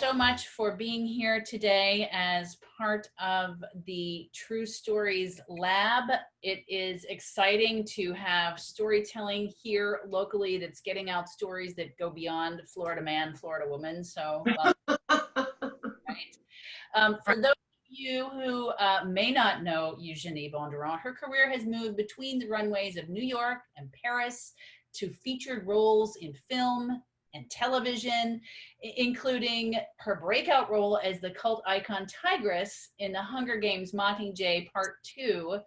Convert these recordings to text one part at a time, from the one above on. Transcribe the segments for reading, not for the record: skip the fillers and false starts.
so much for being here today as part of the True Stories Lab. It is exciting to have storytelling here locally that's getting out stories that go beyond Florida man, Florida woman. So, right. For those of you who may not know Eugenie Bondurant, her career has moved between the runways of New York and Paris to featured roles in film and television, including her breakout role as the cult icon Tigress in the Hunger Games Mockingjay Part 2,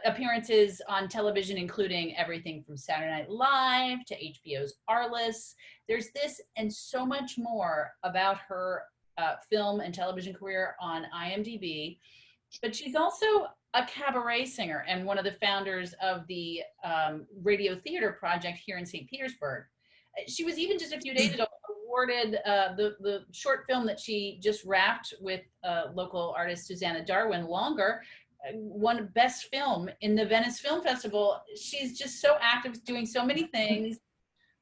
appearances on television including everything from Saturday Night Live to HBO's Arliss. There's this and so much more about her film and television career on IMDb, but she's also a cabaret singer and one of the founders of the Radio Theater Project here in St. Petersburg. She was even just a few days ago awarded the short film that she just wrapped with local artist Susanna Darwin, Longer, won Best Film in the Venice Film Festival. She's just so active, doing so many things,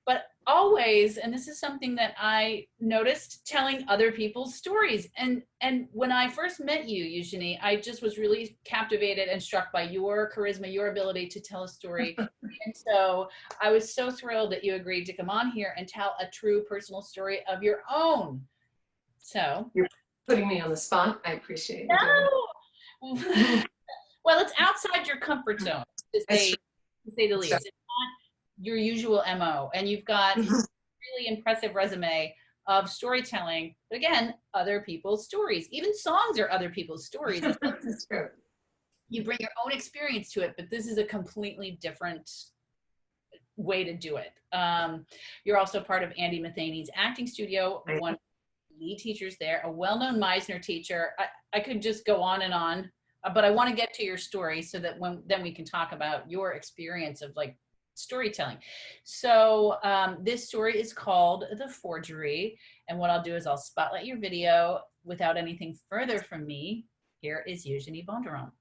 but always, and this is something that I noticed, telling other people's stories. And when I first met you, Eugenie, I just was really captivated and struck by your charisma, your ability to tell a story. And so I was so thrilled that you agreed to come on here and tell a true personal story of your own. So you're putting me on the spot. I appreciate it. No. Well, it's outside your comfort zone, to say the least. It's not your usual MO, and you've got a really impressive resume of storytelling, but again, other people's stories. Even songs are other people's stories. That's true. You bring your own experience to it, but this is a completely different way to do it. You're also part of Andy Matheny's acting studio, one of the lead teachers there, a well-known Meisner teacher. I could just go on, but I want to get to your story so that then we can talk about your experience of like storytelling. So this story is called The Forgery, and what I'll do is I'll spotlight your video without anything further from me. Here is Eugenie Bondurant.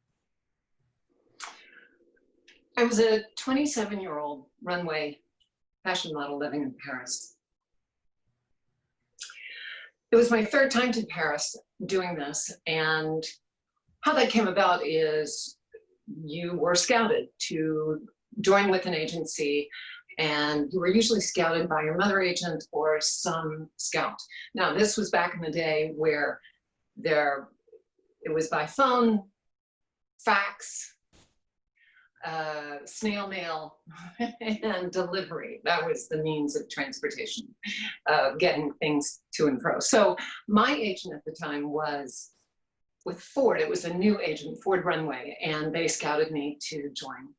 I was a 27-year-old runway fashion model living in Paris. It was my third time to Paris doing this, and how that came about is you were scouted to join with an agency, and you were usually scouted by your mother agent or some scout. Now, this was back in the day where it was by phone, fax, snail mail, and delivery. That was the means of transportation, getting things to and fro. So my agent at the time was with Ford. It was a new agent, Ford Runway, and they scouted me to join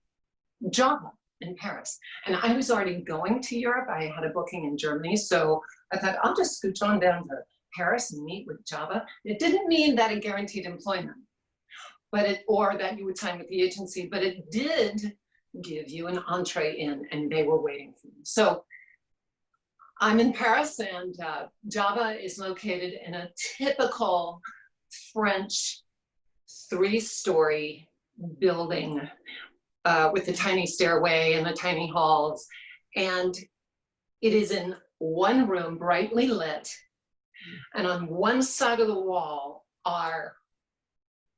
Java in Paris. And I was already going to Europe. I had a booking in Germany. So I thought, I'll just scooch on down to Paris and meet with Java. It didn't mean that it guaranteed employment, or that you would sign with the agency, but it did give you an entree in, and they were waiting for you. So I'm in Paris, and Java is located in a typical French 3-story building with the tiny stairway and the tiny halls. And it is in one room, brightly lit. And on one side of the wall are,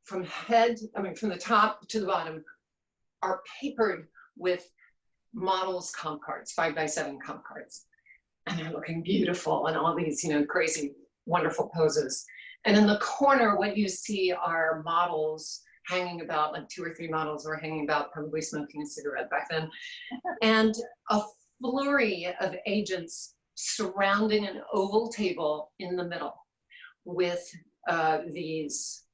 from the top to the bottom, are papered with models' comp cards, 5x7 comp cards. And they're looking beautiful and all these, crazy, wonderful poses. And in the corner, what you see are models hanging about, like 2 or 3 models were hanging about, probably smoking a cigarette back then. And a flurry of agents surrounding an oval table in the middle with these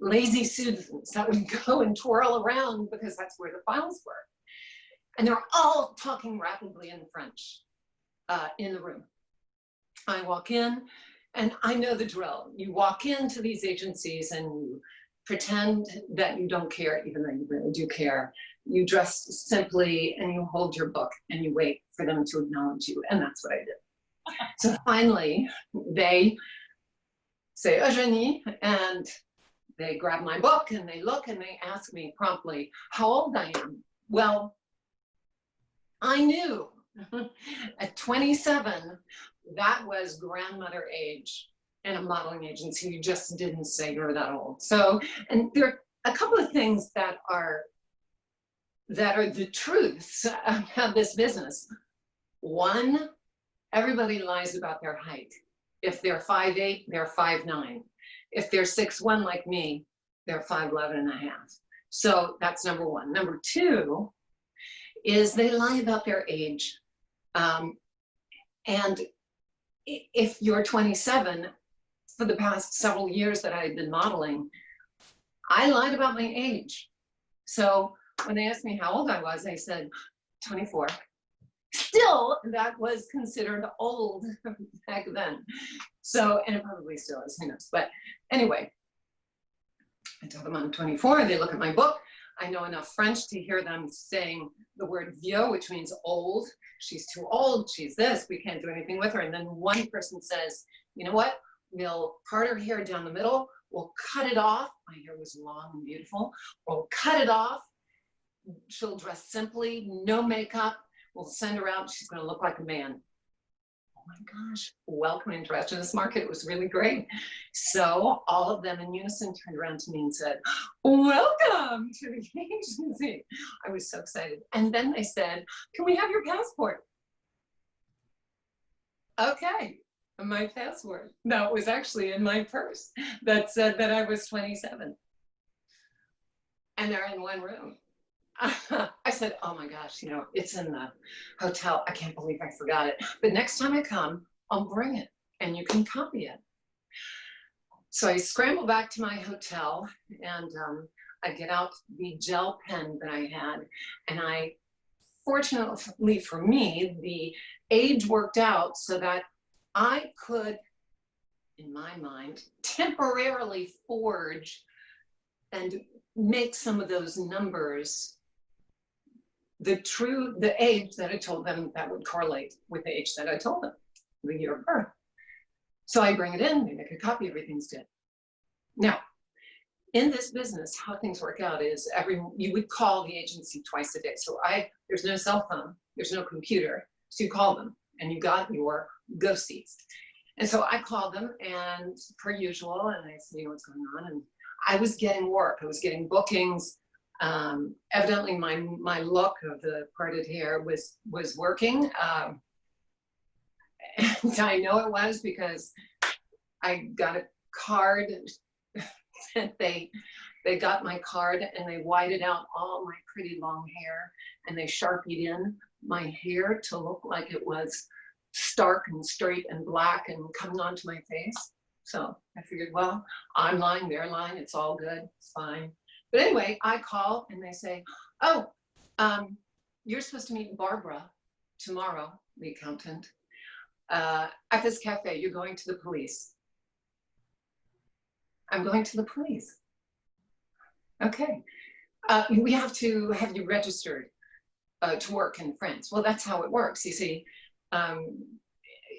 lazy Susans that would go and twirl around because that's where the files were. And they're all talking rapidly in French in the room. I walk in, and I know the drill. You walk into these agencies and you pretend that you don't care, even though you really do care. You dress simply and you hold your book and you wait for them to acknowledge you. And that's what I did. So finally, they say, Eugenie, and they grab my book and they look and they ask me promptly how old I am. Well, I knew at 27, that was grandmother age and a modeling agency. You just didn't say you're that old. So, and there are a couple of things that are the truths about this business. One, everybody lies about their height. If they're 5'8", they're 5'9". If they're 6'1" like me, they're 5'11" and a half. So that's number one. Number two is they lie about their age. And if you're 27, for the past several years that I've been modeling, I lied about my age. So when they asked me how old I was, I said 24. Still, that was considered old back then. So, and it probably still is, who knows. But anyway, I tell them I'm 24. They look at my book. I know enough French to hear them saying the word vieux, which means old. She's too old. She's this. We can't do anything with her. And then one person says, you know what? We'll part her hair down the middle. We'll cut it off. My hair was long and beautiful. We'll cut it off. She'll dress simply, no makeup. We'll send her out. She's going to look like a man. Oh my gosh, welcome into this market. It was really great. So all of them in unison turned around to me and said, welcome to the agency. I was so excited. And then they said, can we have your passport? Okay, my passport. No, it was actually in my purse that said that I was 27. And they're in one room. I said, oh my gosh, you know, it's in the hotel. I can't believe I forgot it. But next time I come, I'll bring it and you can copy it. So I scramble back to my hotel and I get out the gel pen that I had. And I, fortunately for me, the age worked out so that I could, in my mind, temporarily forge and make some of those numbers the age that I told them that would correlate with the age that I told them, the year of birth. So I bring it in, they make a copy, everything's good. Now, in this business, how things work out is you would call the agency twice a day. So there's no cell phone, there's no computer. So you call them and you got your go-seats. And so I called them and per usual, and I said, you know, what's going on? And I was getting work, I was getting bookings. Evidently my look of the parted hair was working. And I know it was because I got a card and they got my card and they whited out all my pretty long hair and they Sharpied in my hair to look like it was stark and straight and black and coming onto my face. So I figured, well, I'm lying, they're lying, it's all good, it's fine. But anyway, I call and they say, oh, you're supposed to meet Barbara tomorrow, the accountant, at this cafe. You're going to the police. I'm going to the police. Okay. We have to have you registered to work in France. Well, that's how it works. You see,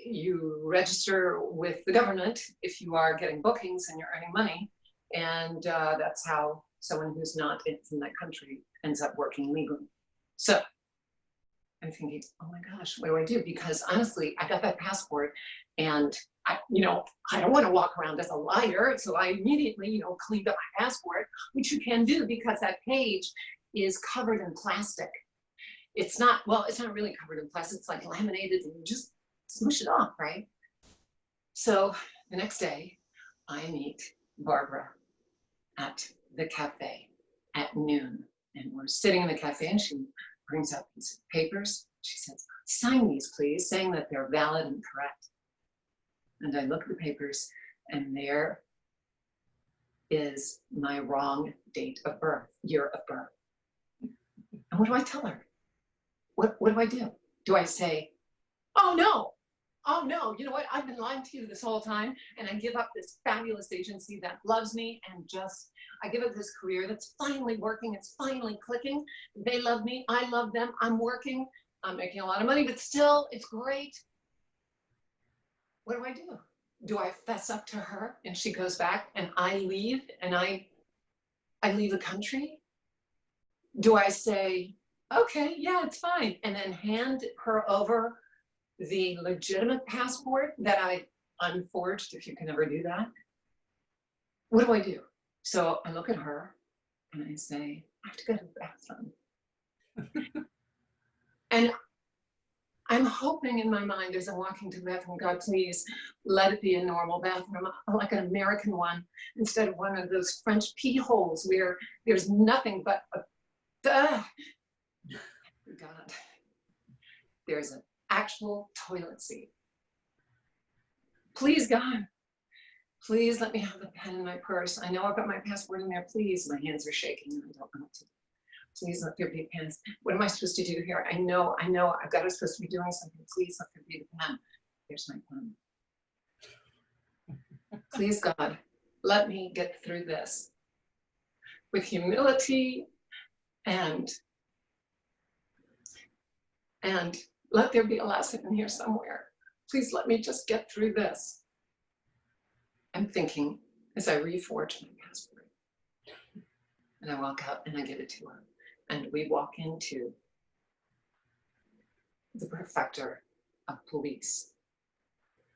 you register with the government if you are getting bookings and you're earning money. And that's how someone who's not in that country ends up working legally. So I'm thinking, oh my gosh, what do I do? Because honestly, I got that passport and I don't want to walk around as a liar. So I immediately, cleaned up my passport, which you can do because that page is covered in plastic. It's not really covered in plastic. It's like laminated and you just smush it off, right? So the next day I meet Barbara at the cafe at noon. And we're sitting in the cafe and she brings out these papers. She says, sign these, please, saying that they're valid and correct. And I look at the papers and there is my wrong date of birth, year of birth. And what do I tell her? What do I do? Do I say, oh no, you know what? I've been lying to you this whole time and I give up this fabulous agency that loves me and I give up this career that's finally working, it's finally clicking. They love me, I love them, I'm working, I'm making a lot of money, but still, it's great. What do I do? Do I fess up to her and she goes back and I leave and I leave the country? Do I say, okay, yeah, it's fine, and then hand her over the legitimate passport that I unforged, if you can ever do that. What do I do? So I look at her and I say, I have to go to the bathroom. And I'm hoping in my mind as I'm walking to the bathroom, God, please let it be a normal bathroom, like an American one, instead of one of those French pee holes where there's nothing but God. There's an actual toilet seat. Please, God, please let me have the pen in my purse. I know I've got my passport in there. Please, my hands are shaking and I don't know what to do. Please let there be a pen. What am I supposed to do here? I know, I've got to supposed to be doing something. Please let there be the pen. Here's my pen. Please, God, let me get through this with humility and let there be a lesson in here somewhere. Please let me just get through this. I'm thinking as I reforge my passport. And I walk out and I give it to her. And we walk into the prefecture of police.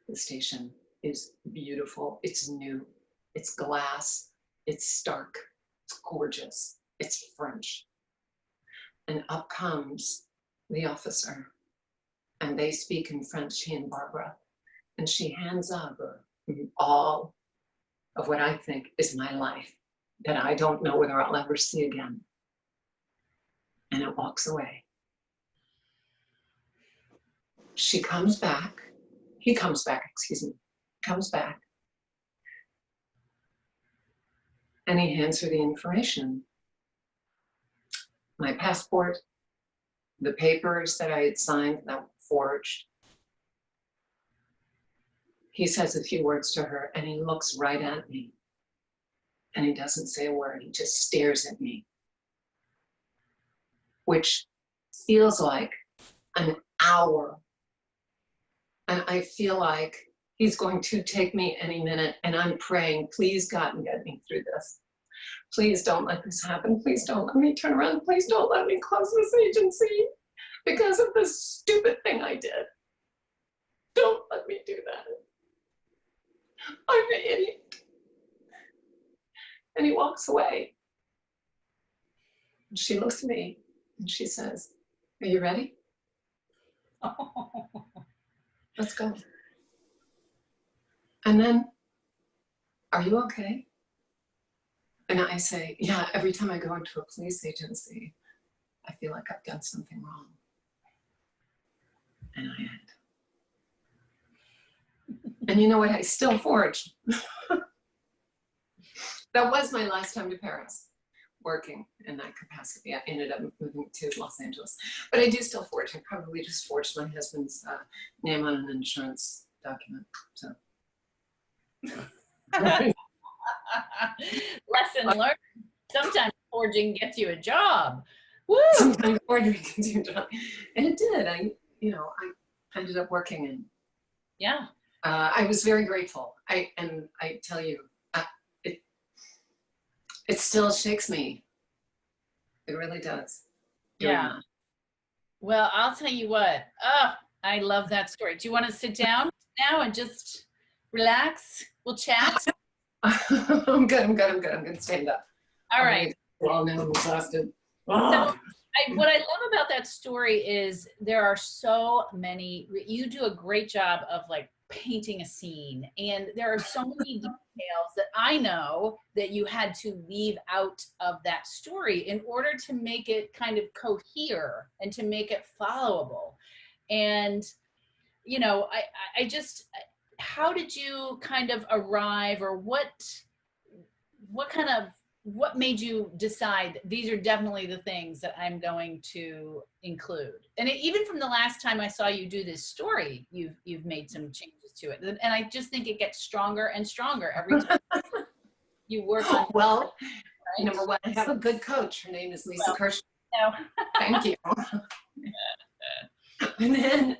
The station is beautiful. It's new. It's glass. It's stark. It's gorgeous. It's French. And up comes the officer. And they speak in French, she and Barbara. And she hands over all of what I think is my life that I don't know whether I'll ever see again. And it walks away. She comes back. He comes back, excuse me. Comes back. And he hands her the information. My passport, the papers that I had signed that were forged. He says a few words to her and he looks right at me. And he doesn't say a word, he just stares at me. Which feels like an hour. And I feel like he's going to take me any minute, and I'm praying, please God, get me through this. Please don't let this happen. Please don't let me turn around. Please don't let me close this agency because of this stupid thing I did. Don't let me do that. I'm an idiot. And he walks away. And she looks at me and she says, are you ready? Let's go. And then, are you okay? And I say, yeah, every time I go into a police agency, I feel like I've done something wrong. And I had. And you know what? I still forged. That was my last time to Paris, working in that capacity. I ended up moving to Los Angeles. But I do still forge. I probably just forged my husband's name on an insurance document. So. Lesson learned. Sometimes forging gets you a job. Woo! Sometimes forgery gets you a job. And it did. I ended up working in. Yeah. I was very grateful. I tell you, it still shakes me. It really does. Yeah. That. Well, I'll tell you what. Oh, I love that story. Do you want to sit down now and just relax? We'll chat. I'm good. I'm going to stand up. All right. Well, now I'm exhausted. So what I love about that story is there are so many, you do a great job of like painting a scene, and there are so many details that I know that you had to leave out of that story in order to make it kind of cohere and to make it followable. And, you know, I just, how did you kind of arrive, or what made you decide these are definitely the things that I'm going to include? And even from the last time I saw you do this story, you've made some changes to it. And I just think it gets stronger and stronger every time you work on it. Well, right? Number one, I have a good coach. Her name is Lisa Kirchner. No. Thank you. And then,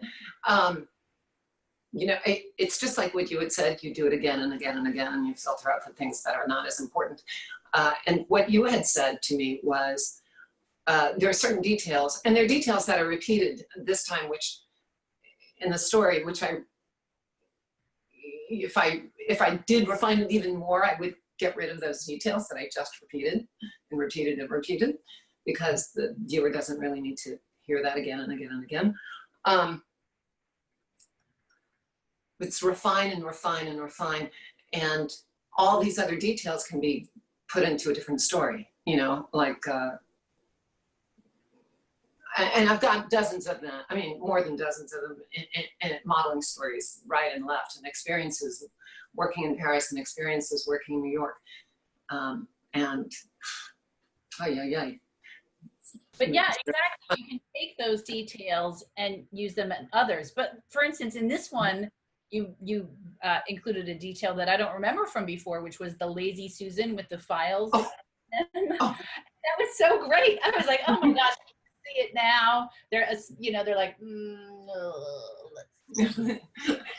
you know, it's just like what you had said, you do it again and again and again, and you filter out the things that are not as important. And what you had said to me was, there are certain details, and there are details that are repeated this time, which in the story, which if I did refine it even more, I would get rid of those details that I just repeated and repeated and repeated, because the viewer doesn't really need to hear that again and again and again. It's refine and refine and refine, and all these other details can be put into a different story, you know, like, and I've got dozens of them. I mean, more than dozens of them in modeling stories, right and left, and experiences working in Paris and experiences working in New York. And, yeah. But yeah, exactly. You can take those details and use them in others. But for instance, in this one, you included a detail that I don't remember from before, which was the lazy Susan with the files. Oh. That was so great. I was like, oh my gosh, I can see it now. They're, you know, they're like,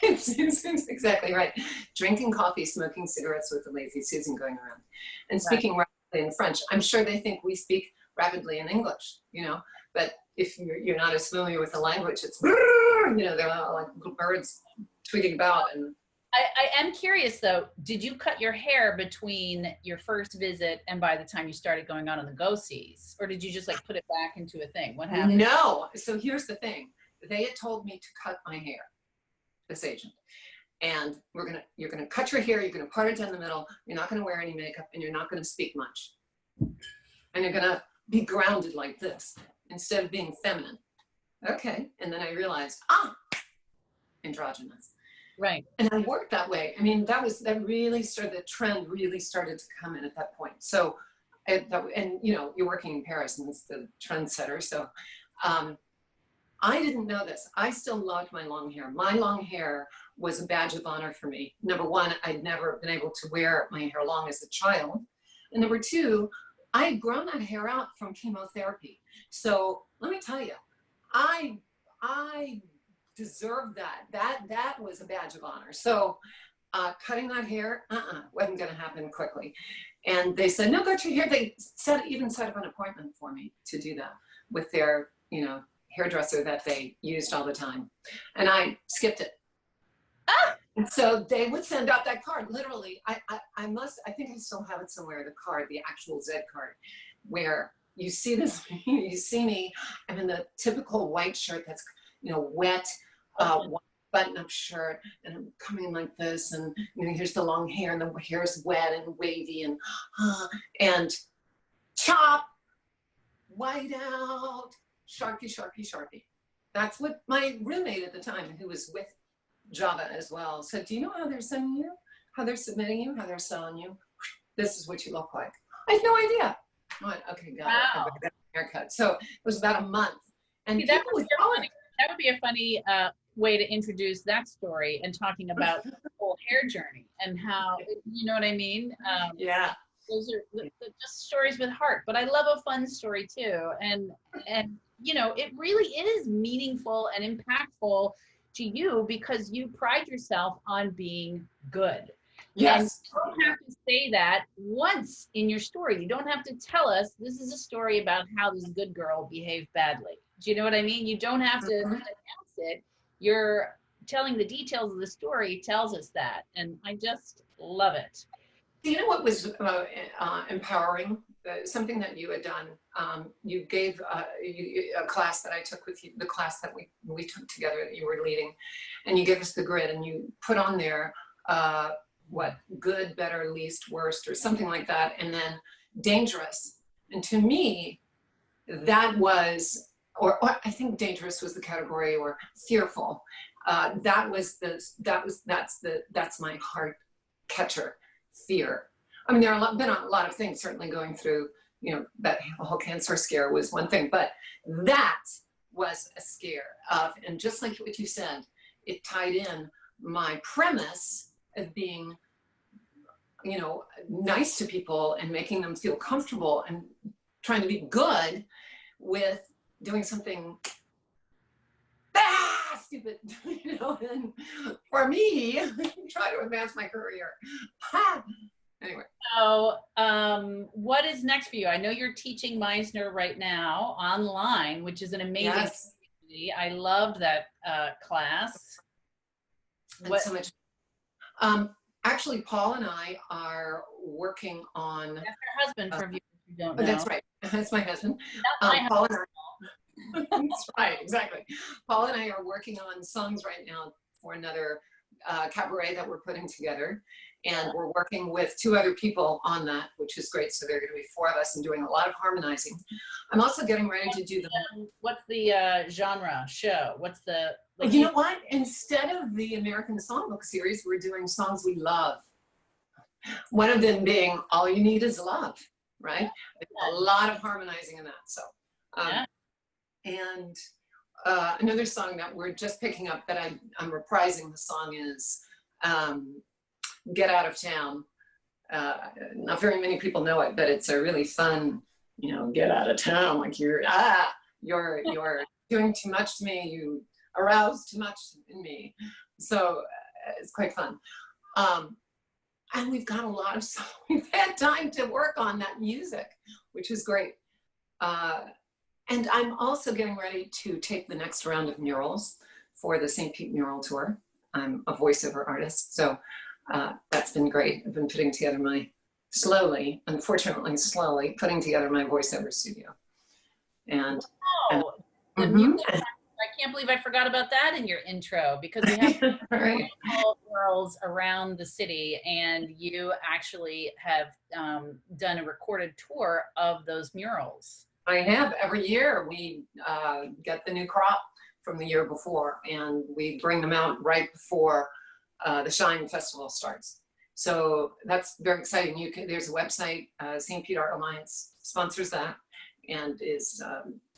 it's exactly right. Drinking coffee, smoking cigarettes with the lazy Susan going around, and speaking rapidly in French. I'm sure they think we speak rapidly in English, you know, but if you're not as familiar with the language, it's, you know, they're like little birds tweeting about. And I am curious though, did you cut your hair between your first visit and by the time you started going on the go-sees, or did you just like put it back into a thing? What happened? No. So here's the thing. They had told me to cut my hair, this agent, and you're gonna cut your hair, you're gonna part it down the middle, you're not gonna wear any makeup, and you're not gonna speak much, and you're gonna be grounded like this instead of being feminine. Okay. And then I realized, androgynous. Right. And I worked that way. I mean, that really started, the trend really started to come in at that point. So, and you know, you're working in Paris and it's the trendsetter. So I didn't know this. I still loved my long hair. My long hair was a badge of honor for me. Number one, I'd never been able to wear my hair long as a child. And number two, I had grown that hair out from chemotherapy. So let me tell you, I deserved that. That was a badge of honor. So cutting that hair, wasn't gonna happen quickly. And they said, no, cut your hair. They even set up an appointment for me to do that with their, you know, hairdresser that they used all the time. And I skipped it. And so they would send out that card, literally. I think I still have it somewhere, the card, the actual Z card, where you see this, you see me, I'm in the typical white shirt that's, you know, wet, white button-up shirt, and I'm coming like this, and you know, here's the long hair, and the hair is wet and wavy, and chop, white out, Sharpie, Sharpie, Sharpie. That's what my roommate at the time, who was with Java as well, said, do you know how they're sending you? How they're submitting you? How they're selling you? This is what you look like. I had no idea. I went, okay, got it. I got a haircut. So it was about a month. And that would be a funny way to introduce that story, and talking about the whole hair journey and how, you know what I mean? Yeah. Those are just stories with heart, but I love a fun story too. And you know, it really is meaningful and impactful to you because you pride yourself on being good. Yes. And you don't have to say that once in your story. You don't have to tell us this is a story about how this good girl behaved badly. Do you know what I mean? You don't have to announce it. You're telling the details of the story tells us that. And I just love it. You know what was empowering? Something that you had done. You gave a class that I took with you, the class that we took together that you were leading, and you gave us the grid, and you put on there what, good, better, least, worst, or something like that, and then dangerous. And to me, that was, or I think dangerous was the category, or fearful. That's my heart catcher. Fear. I mean, there are been a lot of things certainly going through, you know, that whole cancer scare was one thing, but that was a scare of, and just like what you said, it tied in my premise of being, you know, nice to people and making them feel comfortable and trying to be good with doing something stupid, you know, and for me, try to advance my career. Anyway. So what is next for you? I know you're teaching Meisner right now online, which is an amazing community. I loved that class. What? So much. Actually, Paul and I are working on. That's her husband, for viewers who don't know. Oh, that's right. That's my husband. Not my Paul and I, that's right, exactly. Paul and I are working on songs right now for another cabaret that we're putting together. And we're working with 2 other people on that, which is great. So there are going to be 4 of us and doing a lot of harmonizing. I'm also getting ready to do the. What's the genre show? What's the? Like, you know what? Instead of the American Songbook series, we're doing songs we love. One of them being "All You Need Is Love," right? A lot of harmonizing in that. So, and another song that we're just picking up that I'm reprising the song is. Get Out of Town. Not very many people know it, but it's a really fun, get out of town. Like you're doing too much to me. You arouse too much in me. So it's quite fun. And we've got a lot of songs. We've had time to work on that music, which is great. And I'm also getting ready to take the next round of murals for the St. Pete Mural Tour. I'm a voiceover artist, so that's been great. I've been putting together unfortunately slowly putting together my voiceover studio. And, I can't believe I forgot about that in your intro, because we have right. murals around the city, and you actually have done a recorded tour of those murals. I have. Every year we get the new crop from the year before, and we bring them out right before the Shine Festival starts. So that's very exciting. There's a website, St. Pete Art Alliance sponsors that, and is,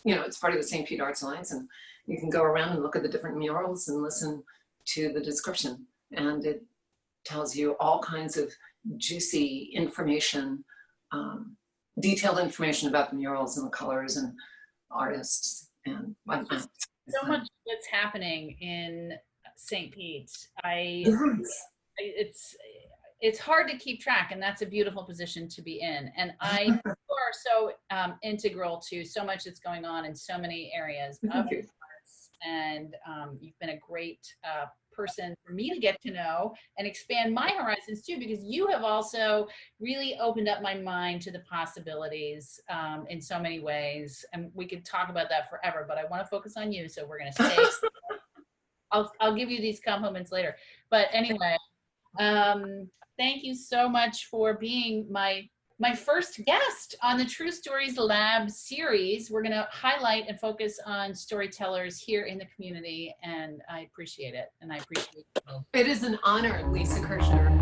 it's part of the St. Pete Arts Alliance, and you can go around and look at the different murals and listen to the description. And it tells you all kinds of juicy information, detailed information about the murals and the colors and artists and whatnot. So much that's happening in St. Pete. It's hard to keep track, and that's a beautiful position to be in. And you are so integral to so much that's going on in so many areas of the arts. And you've been a great person for me to get to know and expand my horizons too, because you have also really opened up my mind to the possibilities in so many ways. And we could talk about that forever, but I want to focus on you. So we're going to stay. I'll give you these compliments later. But anyway, thank you so much for being my first guest on the True Stories Lab series. We're going to highlight and focus on storytellers here in the community, and I appreciate it. And I appreciate you. It is an honor, Lisa Kirchner.